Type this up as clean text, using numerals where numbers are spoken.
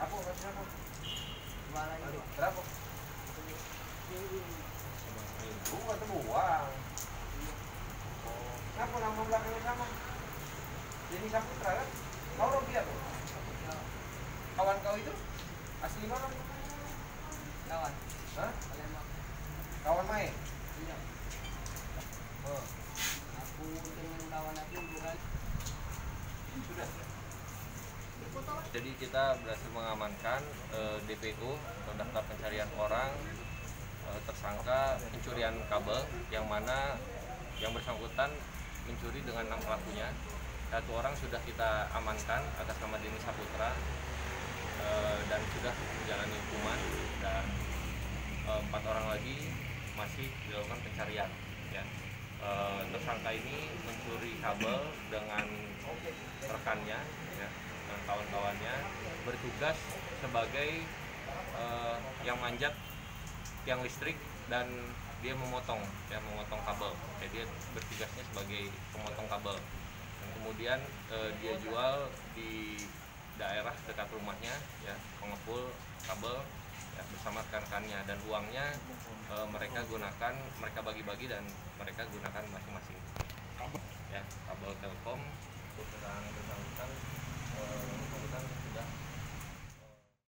Apa kasih apa? Aduh, Berapa? Itu atau buang? Oh, kenapa nama belakangnya sama? Ini Saputra kan? Kau Robi apa? Kawan kau itu asli mana? Kawan. Hah? Palembang. Kawan main? Iya. Oh, Aku dengan kawan aku bukan. sudah. Jadi kita berhasil mengamankan DPO atau daftar pencarian orang tersangka pencurian kabel, yang mana yang bersangkutan mencuri dengan 6 pelakunya. 1 orang sudah kita amankan atas nama Denny Saputra dan sudah menjalani hukuman, dan 4 orang lagi masih dilakukan pencarian. Ya. Tersangka ini mencuri kabel dengan rekannya, ya, dan kawan-kawannya, bertugas sebagai yang manjat tiang listrik, dan dia memotong kabel. Jadi dia bertugasnya sebagai pemotong kabel, dan kemudian dia jual di daerah dekat rumahnya, ya, pengepul kabel, ya, bersama rekan-rekannya, dan uangnya mereka bagi-bagi dan mereka gunakan masing-masing. Ya, kabel Telkom, keterangan bersangkutan